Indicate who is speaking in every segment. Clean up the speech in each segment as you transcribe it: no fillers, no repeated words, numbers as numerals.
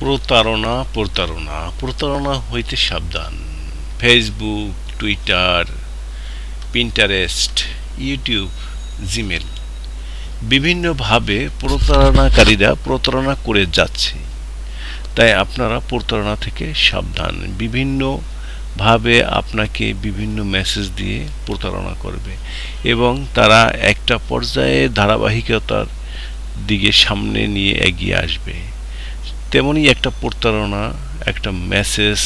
Speaker 1: প্রতারণা প্রতারণা প্রতারণা হইতে সাবধান। Facebook, Twitter, Pinterest, YouTube, Gmail বিভিন্নভাবে প্রতারণাকারীরা প্রতারণা করে যাচ্ছে। তাই আপনারা প্রতারণা থেকে সাবধান। বিভিন্নভাবে আপনাকে বিভিন্ন মেসেজ দিয়ে প্রতারণা করবে এবং তারা একটা পর্যায়ে ধারাবাহিকতার দিকে সামনে নিয়ে এগিয়ে আসবে। তেমনই একটা প্রতারণা, একটা মেসেজ,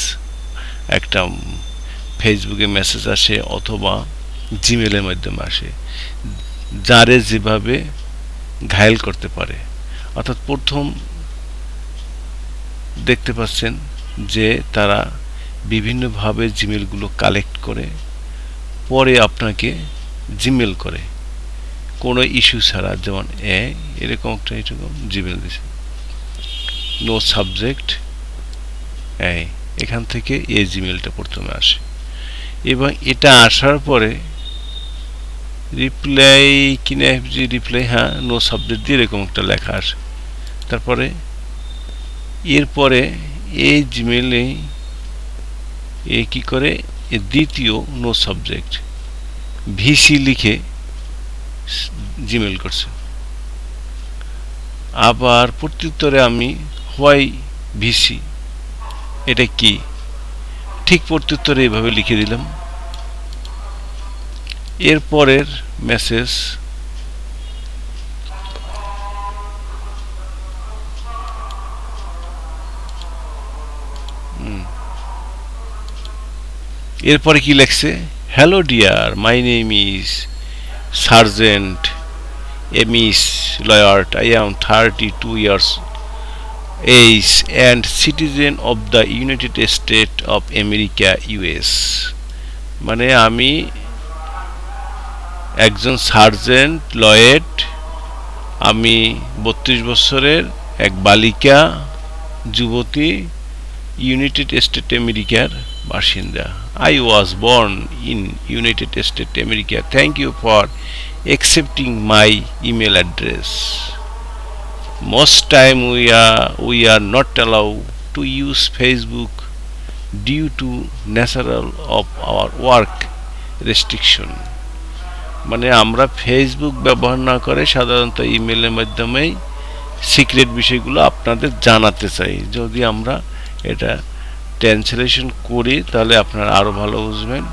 Speaker 1: একটা ফেসবুকে মেসেজ আসে অথবা জিমেলের মাধ্যমে আসে, যারে যেভাবে ঘায়েল করতে পারে। অর্থাৎ প্রথম দেখতে পাচ্ছেন যে তারা বিভিন্নভাবে জিমেলগুলো কালেক্ট করে পরে আপনাকে জিমেল করে কোনো ইস্যু ছাড়া। যেমন এরকম একটা জিমেল দিছে, নো সাবজেক্ট এখান থেকে এই জিমেলটা প্রথমে আসে এবং এটা আসার পরে রিপ্লাই কিনা রিপ্লাই নো সাবজেক্ট দিয়ে এরকম একটা লেখা আসে। তারপরে এরপরে এই জিমেলে কি করে দ্বিতীয় নো সাবজেক্ট ভিসি লিখে জিমেল করছে। আবার প্রত্যুত্তরে আমি হোয়াই ভিসি, এটা কি, ঠিক প্রত্যুত্তরে এভাবে লিখে দিলাম। এরপরের মেসেজ এরপরে কি লেখছে, hello dear, my name is Sgt.Ames Lawyer. I am 32 years age and citizen of the United States of America, US. মানে আমি একজন সার্জেন্ট লয়েড, আমি 32 বছরের এক বালিকা যুবতী, ইউনাইটেড স্টেট আমেরিকার বাসিন্দা। I was born in United States America. Thank you for accepting my email address. Most time we are not allowed to use Facebook due to nature of our work restriction. মানে আমরা Facebook ব্যবহার না করে সাধারণত ইমেলের মাধ্যমেই secret বিষয়গুলো আপনাদের জানাতে চাই। যদি আমরা এটা ট্রান্সলেশন করি তাহলে আপনারা আরো ভালো বুঝবেন।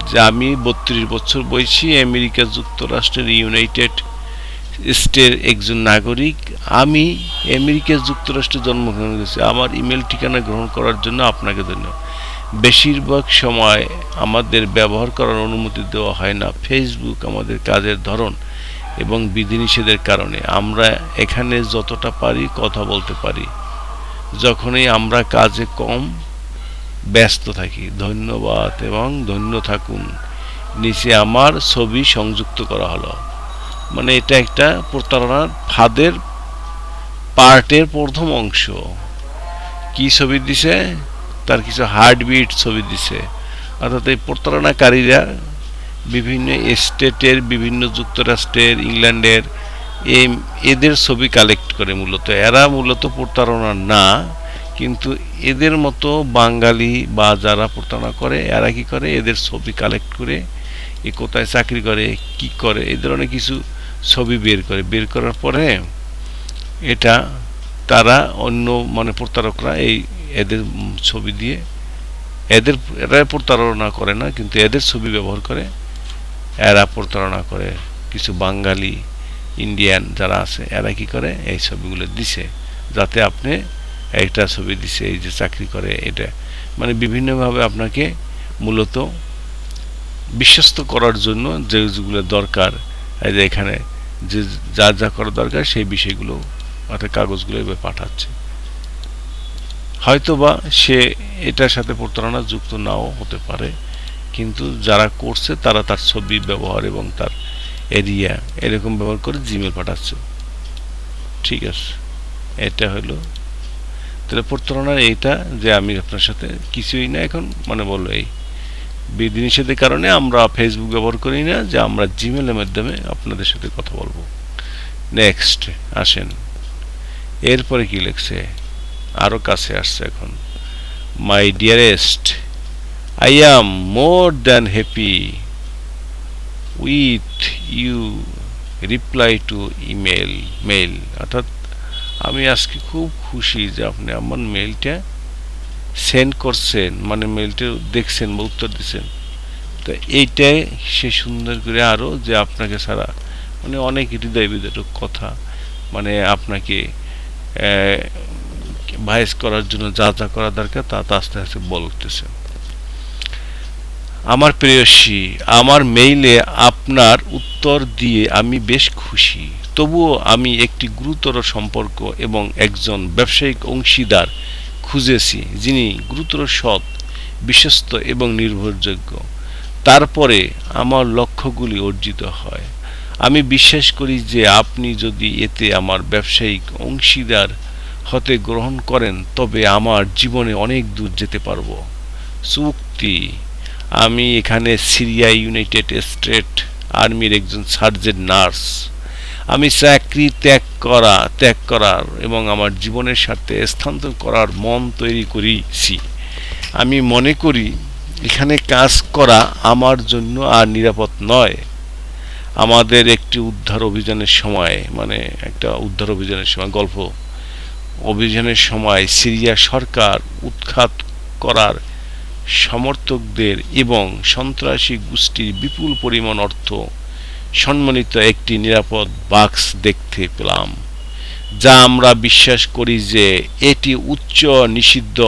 Speaker 1: যে আমি 32 বছর বয়সী, আমেরিকা যুক্তরাষ্ট্রের ইউনাইটেড স্টেটের একজন নাগরিক। আমি আমেরিকা যুক্তরাষ্ট্রে জন্মগ্রহণ করেছি। আমার ইমেল ঠিকানা গ্রহণ করার জন্য আপনাকে ধন্যবাদ। বেশিরভাগ সময় আমাদের ব্যবহার করার অনুমতি দেওয়া হয় না। ফেসবুক আমাদের কাজের ধরন এবং বিধিনিষেধের কারণে আমরা এখানে যতটা পারি কথা বলতে পারি, যখনই আমরা কাজে কম ব্যস্ত থাকি। ধন্যবাদ এবং ধন্য থাকুন। নিচে আমার ছবি সংযুক্ত করা হলো। মানে এটা একটা প্রতারণার ফাঁদের পার্টের প্রথম অংশ। কি ছবি দিছে, তার কিছু হার্টবিট ছবি দিছে। অর্থাৎ এই প্রতারণাকারীরা বিভিন্ন স্টেটের, বিভিন্ন যুক্তরাষ্ট্রের, ইংল্যান্ডের এদের ছবি কালেক্ট করে। মূলত এরা মূলত প্রতারণা না, কিন্তু এদের মতো বাঙালি বা যারা প্রতারণা করে এরা কি করে, এদের ছবি কালেক্ট করে এ কোথায় চাকরি করে, কি করে, এই ধরনের কিছু ছবি বের করার পরে এটা তারা অন্য মানে প্রতারকরা এদের ছবি দিয়ে এরা প্রতারণা করে না, কিন্তু এদের ছবি ব্যবহার করে এরা প্রতারণা করে। কিছু বাঙালি, ইন্ডিয়ান যারা আছে এরা কি করে, এই ছবিগুলো দিছে যাতে আপনি একটা ছবি দিছে এই যে চাকরি করে। এটা মানে বিভিন্নভাবে আপনাকে মূলত বিশ্বস্ত করার জন্য যেগুলো দরকার, এই যে এখানে যে যা করা দরকার সেই বিষয়গুলো অর্থাৎ কাগজগুলো এভাবে পাঠাচ্ছে। হয়তোবা সে এটার সাথে প্রতারণা যুক্ত নাও হতে পারে, কিন্তু যারা করছে তারা তার ছবি ব্যবহার এবং তার এরিয়া এরকম ব্যবহার করে জিমেল পাঠাচ্ছে। ঠিক আছে, এটা হলো তাহলে প্রতারণার এইটা, যে আমি আপনার সাথে কিছুই না এখন মানে বললো এই বিধিনিষেধের কারণে আমরা ফেসবুক ব্যবহার করি না, যে আমরা জিমেলের মাধ্যমে আপনাদের সাথে কথা বলবো। নেক্সট আসেন, এরপরে কি লিখছে, আরো কাছে আসছে এখন, my dearest, I am more than happy with you reply to mail, অর্থাৎ আমি আজকে খুব খুশি যে আপনি আমার মেইলটা সেন্ড করছেন, মানে মেইলটা দেখছেন বা উত্তর দিচ্ছেন। তো এইটাই সে সুন্দর করে আরো যে আপনাকে ছাড়া মানে অনেক হৃদয় বিদারক কথা, মানে আপনাকে ভাইস করার জন্য যা যা করা দরকার তা আস্তে আস্তে বলতেছে। আমার প্রেয়সী, আমার মেইলে আপনার উত্তর দিয়ে আমি বেশ খুশি। তবুও আমি একটি গুরুতর সম্পর্ক এবং একজন ব্যবসায়িক অংশীদার খুঁজেছি যিনি গুরুতর সৎ, বিশ্বস্ত এবং নির্ভরযোগ্য। তারপরে আমার লক্ষ্যগুলি অর্জিত হয়। আমি বিশ্বাস করি যে আপনি যদি এতে আমার ব্যবসায়িক অংশীদার হতে গ্রহণ করেন তবে আমার জীবনে অনেক দূর যেতে পারবো। চুক্তি, আমি এখানে সিরিয়া ইউনাইটেড স্টেট আর্মির একজন সার্জেন্ট নার্স। আমি চাকরি ত্যাগ করার এবং আমার জীবনের সাথে স্থানান্তর করার মন তৈরি করেছি। আমি মনে করি এখানে কাজ করা আমার জন্য আর নিরাপদ নয়। আমাদের একটি উদ্ধার অভিযানের সময়, মানে একটা উদ্ধার অভিযানের সময়, গল্প অভিযানের সময় সিরিয়া সরকার উৎখাত করার সমর্থকদের এবং সন্ত্রাসী গোষ্ঠীর বিপুল পরিমাণ অর্থ সম্মানিত একটি নিরাপদ বাক্স দেখতে পেলাম, যা আমরা বিশ্বাস করি যে এটি উচ্চ নিষিদ্ধ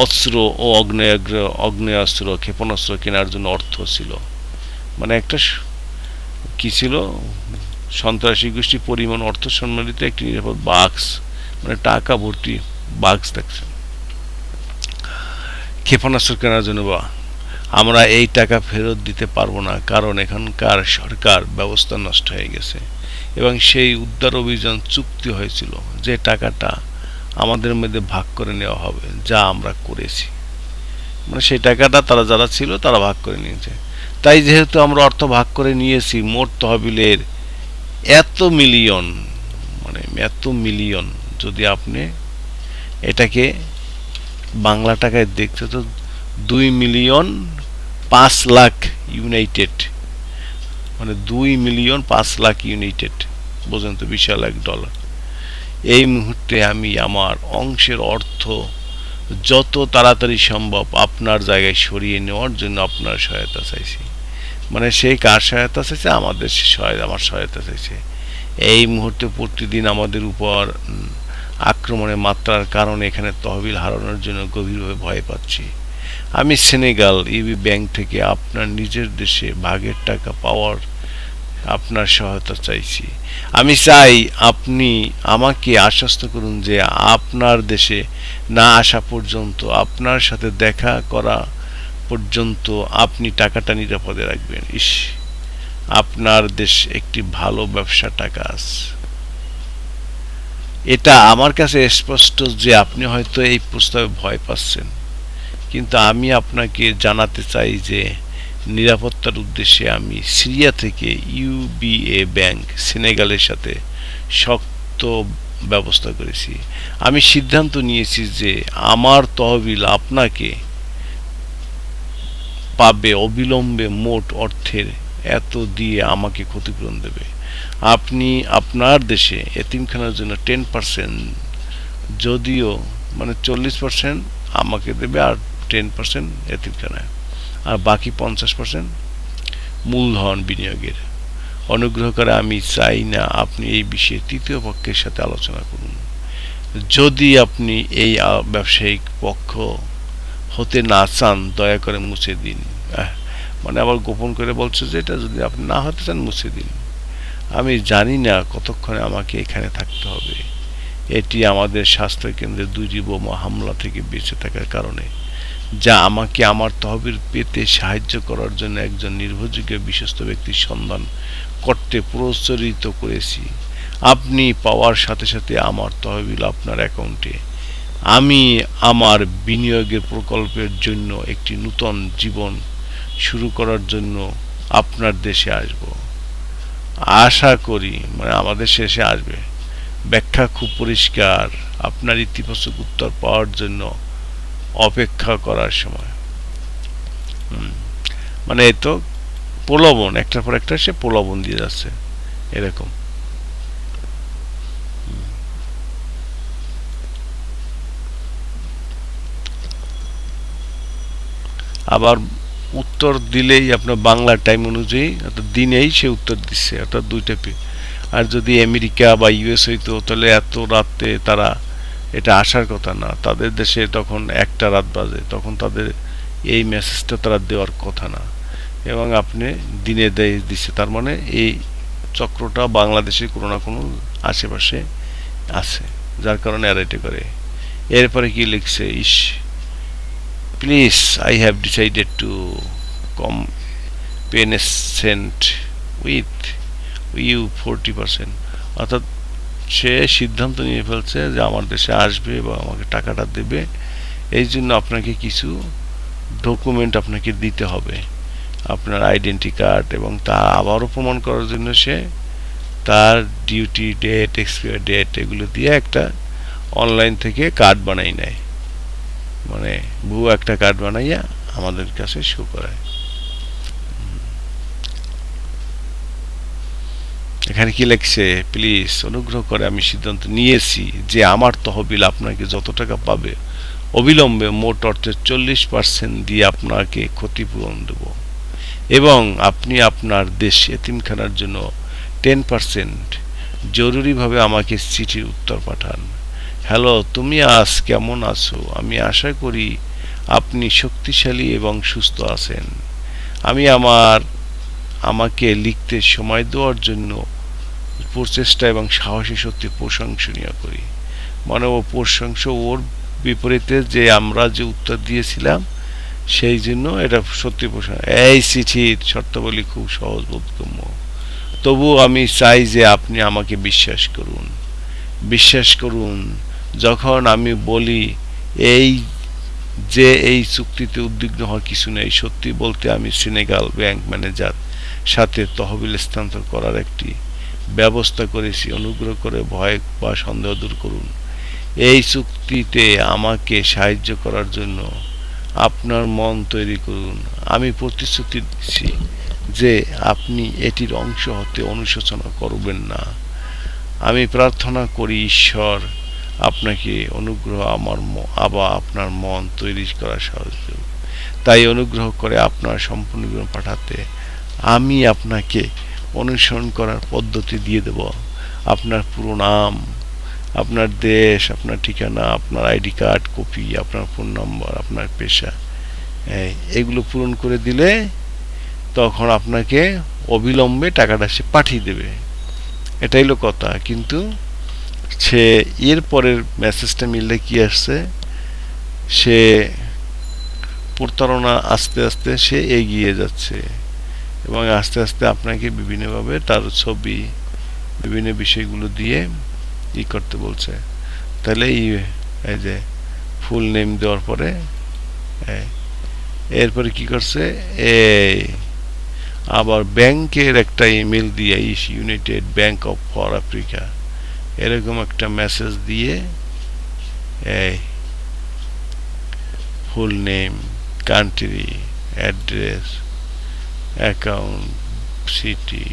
Speaker 1: অস্ত্র ও আগ্নেয়াস্ত্র ক্ষেপণাস্ত্র কেনার জন্য অর্থ ছিল। মানে একটা কি ছিল, সন্ত্রাসী গোষ্ঠীর পরিমাণ অর্থ সম্মানিত একটি নিরাপদ বাক্স, মানে টাকা ভর্তি বাক্স দেখছে ক্ষেপণাস্ত্র কেনার জন্য। বা আমরা এই টাকা ফেরত দিতে পারবো না, কারণ এখানকার সরকার ব্যবস্থা নষ্ট হয়ে গেছে এবং সেই উদ্ধার অভিযান চুক্তি হয়েছিল যে টাকাটা আমাদের মধ্যে ভাগ করে নেওয়া হবে, যা আমরা করেছি। মানে সেই টাকাটা তারা যারা ছিল তারা ভাগ করে নিয়েছে। তাই যেহেতু আমরা অর্থ ভাগ করে নিয়েছি, মোট তহবিলের এত মিলিয়ন, মানে এত মিলিয়ন, যদি আপনি এটাকে বাংলা টাকায় দেখতে তো 2,05,00,000 ইউনাইটেড, মানে 2,05,00,000 ইউনাইটেড, বোঝেন তো, বিশাল $1। এই মুহূর্তে আমি আমার অংশের অর্থ যত তাড়াতাড়ি সম্ভব আপনার জায়গায় সরিয়ে নেওয়ার জন্য আপনার সহায়তা চাইছি। মানে সেই কার সহায়তা চাইছে? আমার সহায়তা চাইছে। এই মুহূর্তে প্রতিদিন আমাদের উপর আক্রমণের মাত্রার কারণে এখানে তহবিল হারানোর জন্য গভীরভাবে ভয় পাচ্ছি। আমি সেনেগাল ইবি ব্যাংক থেকে আপনার নিজের দেশে ভাগের টাকা পাওয়ার আপনার সহায়তা চাইছি। আমি চাই আপনি আমাকে আশ্বস্ত করুন যে আপনার দেশে না আসা পর্যন্ত, আপনার সাথে দেখা করা পর্যন্ত আপনি টাকাটা নিরাপদে রাখবেন। আপনার দেশ একটি ভালো ব্যবসা টাকা আছে। এটা আমার কাছে স্পষ্ট যে আপনি হয়তো এই প্রস্তাবে ভয় পাচ্ছেন, কিন্তু আমি আপনাকে জানাতে চাই যে নিরাপত্তার উদ্দেশ্যে আমি সিরিয়া থেকে ইউবিএ ব্যাংক সেনেগালের সাথে শক্ত ব্যবস্থা করেছি। আমি সিদ্ধান্ত নিয়েছি যে আমার তহবিল আপনাকে পাবে অবিলম্বে মোট অর্থের এত দিয়ে আমাকে ক্ষতিপূরণ দেবে। আপনি আপনার দেশে এতিমখানার জন্য 10%, যদিও মানে 40% আমাকে দেবে আর 10% এতিমখানায়, আর বাকি 50% মূলধন বিনিয়োগের। অনুগ্রহ করে আমি চাই না আপনি এই বিষয়ে তৃতীয় পক্ষের সাথে আলোচনা করুন। যদি আপনি এই ব্যবসায়িক পক্ষ হতে না চান দয়া করে মুছে দিন। মানে আবার গোপন করে বলছে যে এটা যদি আপনি না হতে চান মুছে দিন। আমি জানি না কতক্ষণে আমাকে এখানে থাকতে হবে। এটি আমাদের স্বাস্থ্য কেন্দ্রের 2টি বোমা হামলা থেকে বেঁচে থাকার কারণে, যা আমাকে আমার তহবিল পেতে সাহায্য করার জন্য একজন নির্ভরযোগ্য বিশ্বস্ত ব্যক্তির সন্ধান করতে প্ররোচিত করেছি। আপনি পাওয়ার সাথে সাথে আমার তহবিল আপনার অ্যাকাউন্টে। আমি আমার বিনিয়োগের প্রকল্পের জন্য একটি নূতন জীবন শুরু করার জন্য আপনার দেশে আসব। আশা করি, মানে আমাদের শেষে আসবে। ব্যাখ্যা খুব পরিষ্কার, আপনার ইতিবাচক উত্তর পাওয়ার জন্য অপেক্ষা করার সময়। মানে এই তো প্রলোভন, একটার পর একটা সে প্রলোভন দিয়ে যাচ্ছে এরকম। আবার উত্তর দিলেই আপনার বাংলা টাইম অনুযায়ী অর্থাৎ দিনেই সে উত্তর দিচ্ছে, অর্থাৎ দুইটা আর যদি আমেরিকা বা ইউএস হইতো তাহলে এত রাতে তারা এটা আসার কথা না, তাদের দেশে তখন 1টা রাত বাজে, তখন তাদের এই মেসেজটা তারা দেওয়ার কথা না, এবং আপনি দিনে দিচ্ছে, তার মানে এই চক্রটা বাংলাদেশের কোনো না কোনো আশেপাশে আছে, যার কারণে এরা এটা করে। এরপরে কি লিখছে, is please I have decided to compensate with you 40%, অর্থাৎ সে সিদ্ধান্ত নিয়ে ফেলছে যে আমার দেশে আসবে এবং আমাকে টাকাটা দেবে, এই জন্য আপনাকে কিছু ডকুমেন্ট আপনাকে দিতে হবে, আপনার আইডেন্টি কার্ড, এবং তা আবারও প্রমাণ করার জন্য সে তার ডিউটি ডেট, এক্সপায়ার ডেট এগুলো দিয়ে একটা অনলাইন থেকে কার্ড বানাই নেয়, মানে ভুয়া একটা কার্ড বানাইয়া আমাদের কাছে শো করায়। এখানে কি লিখছে, প্লিজ অনুগ্রহ করে আমি সিদ্ধান্ত নিয়েছি যে আমার তহবিল আপনাকে যত টাকা পাবে অবিলম্বে মোট অর্থের 40% দিয়ে আপনাকে ক্ষতিপূরণ দেব, এবং আপনি আপনার দেশ এতিমখানার জন্য 10% জরুরিভাবে আমাকে চিঠির উত্তর পাঠান। হ্যালো, তুমি আজ কেমন আছো? আমি আশা করি আপনি শক্তিশালী এবং সুস্থ আছেন। আমি আমাকে লিখতে সময় দেওয়ার জন্য প্রচেষ্টা এবং সাহসী সত্যি প্রশংসনীয় করি। মানে ও প্রশংসা, ওর বিপরীতে যে আমরা যে উত্তর দিয়েছিলাম সেই জন্য এটা সত্যি প্রশংসা। এই চিঠির শর্তাবলী খুব সহজ বোধগম্য, তবু আমি চাই যে আপনি আমাকে বিশ্বাস করুন যখন আমি বলি এই চুক্তিতে উদ্বিগ্ন হওয়ার কিছু নেই। সত্যি বলতে আমি সেনেগাল ব্যাংক ম্যানেজার সাথে তহবিল স্থানান্তর করার একটি ব্যবস্থা করেছি। অনুগ্রহ করে ভয় বা সন্দেহ দূর করুন। এই চুক্তিতে আমাকে সাহায্য করার জন্য আপনার মন তৈরি করুন। আমি প্রতিশ্রুতি দিচ্ছি যে আপনি এটির অংশ হতে অনুশোচনা করবেন না। আমি প্রার্থনা করি ঈশ্বর আপনাকে অনুগ্রহ আপনার মন তৈরি করার সাহায্য করুন। তাই অনুগ্রহ করে আপনার সম্পূর্ণ বিবরণ পাঠাতে আমি আপনাকে অনুসরণ করার পদ্ধতি দিয়ে দেব। আপনার পুরো নাম, আপনার দেশ, আপনার ঠিকানা, আপনার আইডি কার্ড কপি, আপনার ফোন নম্বর, আপনার পেশা, এগুলো পূরণ করে দিলে তখন আপনাকে অবিলম্বে টাকাটা সে পাঠিয়ে দেবে। এটাই হলো কথা। কিন্তু সে এর পরের মেসেজটা মিললে কি আসছে, সে প্রতারণা আস্তে আস্তে সে এগিয়ে যাচ্ছে এবং আস্তে আস্তে আপনাকে বিভিন্নভাবে তার ছবি, বিভিন্ন বিষয়গুলো দিয়ে করতে বলছে। তাহলে এই যে ফুল নেম দেওয়ার পরে এরপরে কি করছে, আবার ব্যাংকের একটা ইমেল দিয়ে United bank of for Africa এরকম একটা মেসেজ দিয়ে full name, country, address, account, city,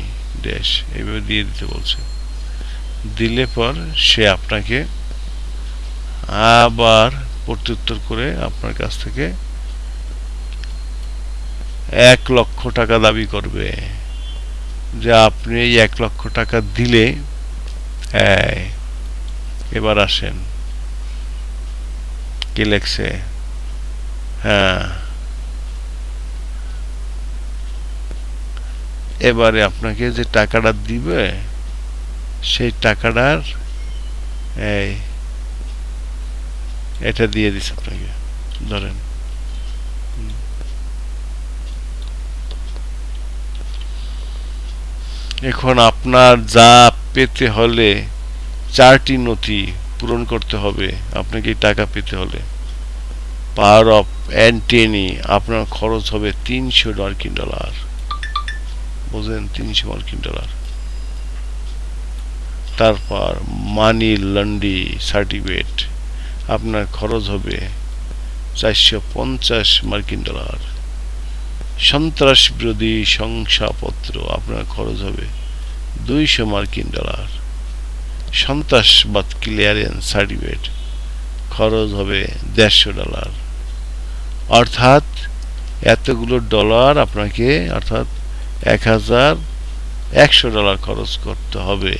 Speaker 1: দেশ এইভাবে দিয়ে দিতে বলছে। দিলে পর সে আপনাকে আবার প্রত্যুত্তর করে আপনার কাছ থেকে 1 লক্ষ টাকা দাবি করবে, যে আপনি এই 1 লক্ষ টাকা দিলে এবার আসেন কি লেখছে, এবারে আপনাকে যে টাকাটা দিবে সেই টাকাটার এটা দিয়ে দিচ্ছে আপনাকে, ধরেন এখন আপনার যা পেতে হলে 4টি নথি পূরণ করতে হবে আপনাকে টাকা পেতে হলে। পাওয়ার অফ অ্যান্টনি, আপনার খরচ হবে $300, বুঝলেন, $300। তারপর মানি লন্ড্রি সার্টিফিকেট আপনার খরচ হবে 450 মার্কিন ডলার। সন্ত্রাস বিরোধী শংসাপত্র আপনার খরচ হবে 200 মার্কিন ডলার। সন্ত্রাসবাদ ক্লিয়ারেন্স সার্টিফিকেট খরচ হবে 150 ডলার। অর্থাৎ এতগুলো ডলার আপনাকে অর্থাৎ 1100 ডলার খরচ করতে হবে।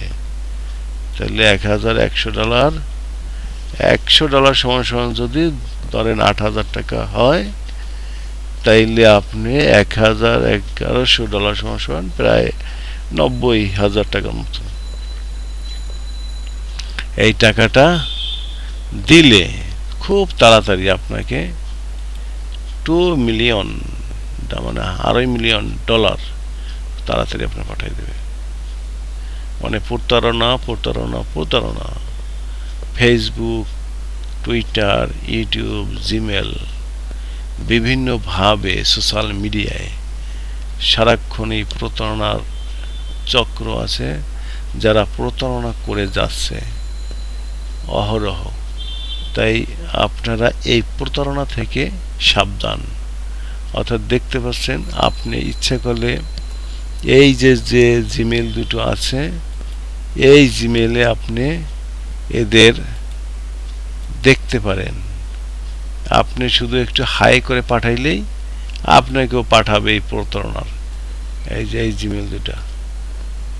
Speaker 1: তাহলে 1100 ডলার 100 ডলার সমান সমান যদি ধরেন 8000 টাকা হয়, তাইলে আপনি 1100 ডলার সমান সমান প্রায় 90,000 টাকার মতো। এই টাকাটা দিলে খুব তাড়াতাড়ি আপনাকে 2 মিলিয়ন মানে 2.5 মিলিয়ন ডলার তাড়াতাড়ি আপনার পাঠিয়ে দেবে। মানে প্রতারণা ফেসবুক, টুইটার, ইউটিউব, জিমেল বিভিন্নভাবে সোশ্যাল মিডিয়ায় সারাক্ষণ এই প্রতারণার চক্র আছে, যারা প্রতারণা করে যাচ্ছে অহরহ। তাই আপনারা এই প্রতারণা থেকে সাবধান। অর্থাৎ দেখতে পাচ্ছেন, আপনি ইচ্ছা করলে এই যে জিমেল দুটো আছে, এই জিমেলে আপনি এদের দেখতে পারেন। আপনি শুধু একটু হাই করে পাঠাইলেই আপনাকেও পাঠাবে এই প্রতারণার এই জিমেল দুটা।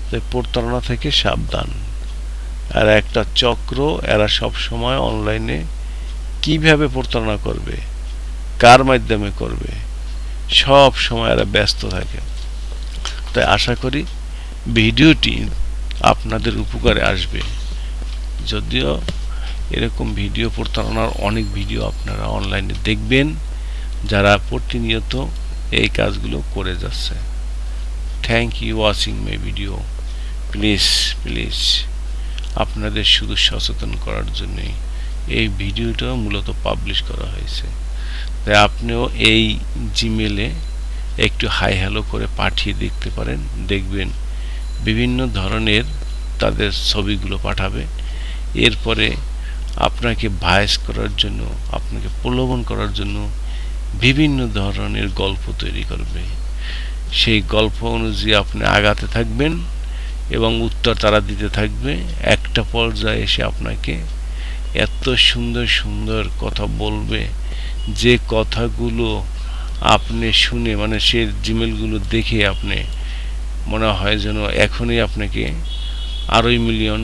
Speaker 1: তাই প্রতারণা থেকে সাবধান। আর একটা চক্র, এরা সব সময় অনলাইনে কিভাবে প্রতারণা করবে, কার মাধ্যমে করবে, সব সময় এরা ব্যস্ত থাকে। তাই আশা করি ভিডিওটি আপনাদের উপকারে আসবে। যদিও এরকম ভিডিও প্রতারণার অনেক ভিডিও আপনারা অনলাইনে দেখবেন, যারা প্রতিনিয়ত এই কাজগুলো করে যাচ্ছে। Thank you watching my video. Please আপনাদের শুধু সচেতন করার জন্যই এই ভিডিওটা মূলত পাবলিশ করা হয়েছে। তাই আপনিও এই জিমেলে একটু হাই হ্যালো করে পাঠিয়ে দেখতে পারেন। দেখবেন বিভিন্ন ধরনের তাদের ছবিগুলো পাঠাবে। এরপরে আপনাকে ভায়েস করার জন্য, আপনাকে প্রলোভন করার জন্য বিভিন্ন ধরনের গল্প তৈরি করবে। সেই গল্প অনুযায়ী আপনি আগাতে থাকবেন এবং উত্তর তারা দিতে থাকবে। একটা পর্যায়ে এসে আপনাকে এত সুন্দর কথা বলবে, যে কথাগুলো আপনি শুনে মানে সে জিমেলগুলো দেখে আপনি মনে হয় যেন এখনই আপনাকে 2.5 মিলিয়ন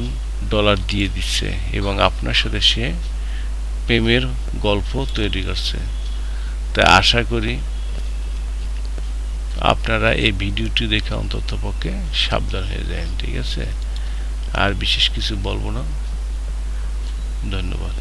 Speaker 1: ডলার দিয়ে দিচ্ছে এবং আপনার সাথে সে প্রেমের গল্প তৈরি করছে। তাই আশা করি আপনারা এই ভিডিওটি দেখে অন্ততপক্ষে সাবধান হয়ে যান। ঠিক আছে, আর বিশেষ কিছু বলবো না। ধন্যবাদ।